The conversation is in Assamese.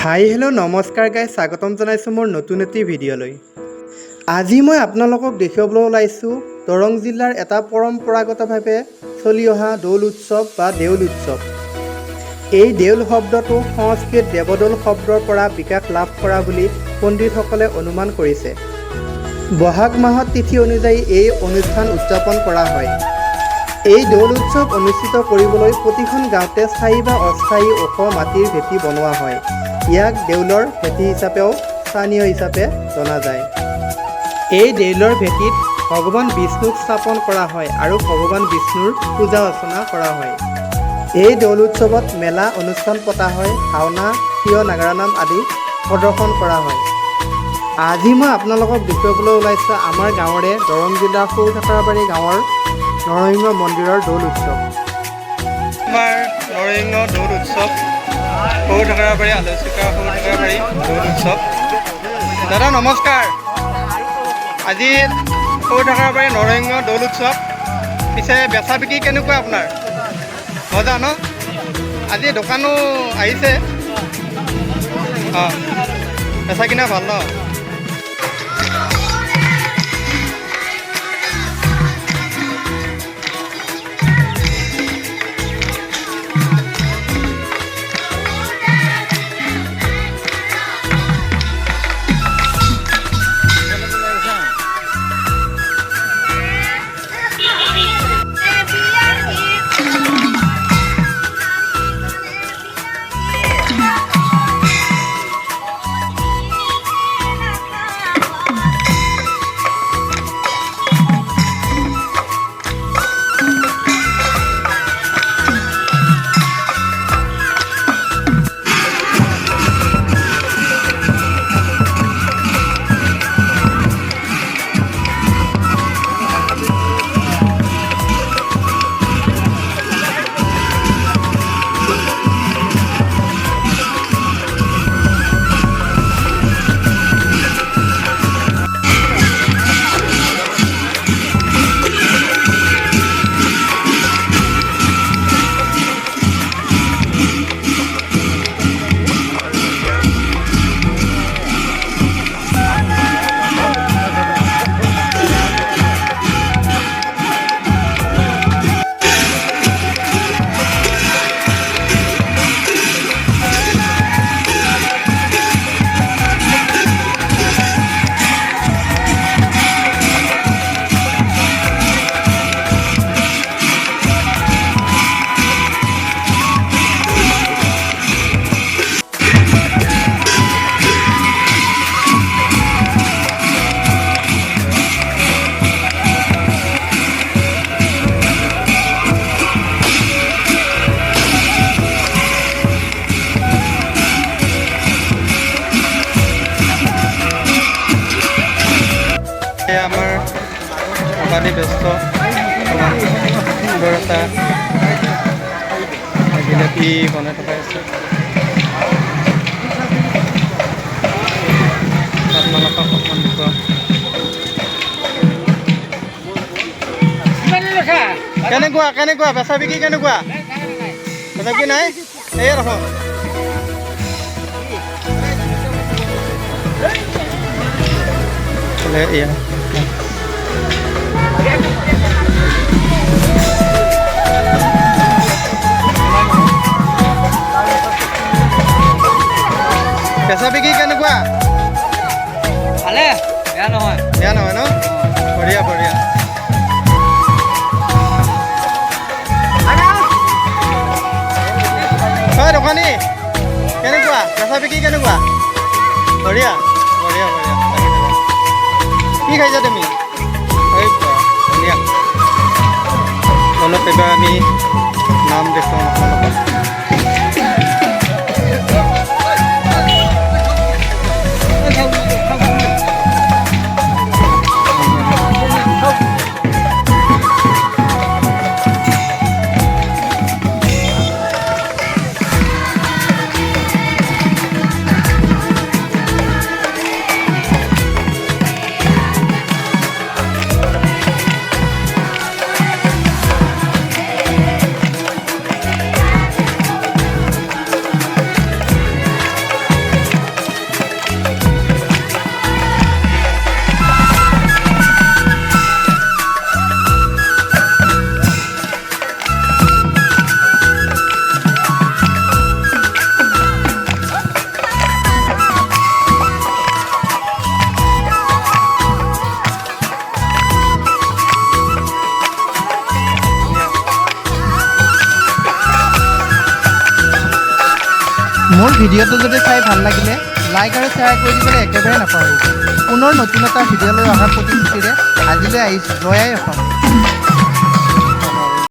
হাই হেল্ল' নমস্কাৰ গাইজ, স্বাগতম জনাইছোঁ মোৰ নতুন এটি ভিডিঅ'লৈ। আজি মই আপোনালোকক দেখুৱাবলৈ ওলাইছোঁ দৰং জিলাৰ এটা পৰম্পৰাগতভাৱে চলি অহা দৌল উৎসৱ বা দেউল উৎসৱ। এই দেউল শব্দটো সংস্কৃত দেৱদৌল শব্দৰ পৰা বিকাশ লাভ কৰা বুলি পণ্ডিতসকলে অনুমান কৰিছে। বহাগ মাহত তিথি অনুযায়ী এই অনুষ্ঠান উদযাপন কৰা হয়। এই দৌল উৎসৱ অনুষ্ঠিত কৰিবলৈ প্ৰতিখন গাঁৱতে স্থায়ী বা অস্থায়ী ওখ মাটিৰ ভেটি বনোৱা হয়। ইয়াক দেউলৰ ভেটি হিচাপেও স্থানীয় হিচাপে জনা যায়। এই দেউলৰ ভেটিত ভগৱান বিষ্ণুক স্থাপন কৰা হয় আৰু ভগৱান বিষ্ণুৰ পূজা অৰ্চনা কৰা হয়। এই দৌল উৎসৱত মেলা অনুষ্ঠান পতা হয়, ভাওনা, থিয় নাগাৰা নাম আদি প্ৰদৰ্শন কৰা হয়। আজি মই আপোনালোকক দেখুৱাবলৈ ওলাইছোঁ আমাৰ গাঁৱৰে দৰং জিলাৰ সৰু ঠাকুৰাবাৰী গাঁৱৰ নৰসিংহ মন্দিৰৰ দৌল উৎসৱ। আমাৰ নৰসিংহ দৌল উৎসৱ, সৰু ঠাকুৰাবাৰী আলোচিকা সৰু ঠাকুৰাবাৰী দৌল উৎসৱ। দাদা নমস্কাৰ। আজি সৰু ঠাকুৰাবাৰী নৰসিংহ দৌল উৎসৱ, পিছে বেচা বিক্ৰী কেনেকুৱা আপোনাৰ? মজা ন? আজি দোকানো আহিছে, অঁ বেচা কিনা ভাল ন? আমাৰ ভবানী ব্যস্ত সুন্দৰ এটা জিলাপি বনাই থকা আছে। আপোনালোকক অকণমান দেখুৱাওঁ। কেনেকুৱা কেনেকুৱা বেচা বিক্ৰী কেনেকুৱা? বেচা বিক্ৰী নাই, সেয়ে ৰখ। এয়া বেচা বিক্ৰী কেনেকুৱা? ভালে, বেয়া নহয়। বেয়া নহয় ন? বঢ়িয়া বঢ়িয়া। হয় দোকানী, কেনেকুৱা বেচা বিক্ৰী কেনেকুৱা? বঢ়িয়া বঢ়িয়া বঢ়িয়া। কি খাইছা তুমি? ধুনীয়া। অলপ এবাৰ আমি নাম দেখুৱাওঁ আপোনালোকক। মোৰ ভিডিঅ'টো যদি চাই ভাল লাগিলে লাইক আৰু শ্বেয়াৰ কৰি দিবলৈ একেবাৰে নাপাহৰিব। পুনৰ নতুন এটা ভিডিঅ' লৈ অহাৰ প্ৰতিশ্ৰুতিৰে আজিলৈ আহিছোঁ। জয় আই অসম।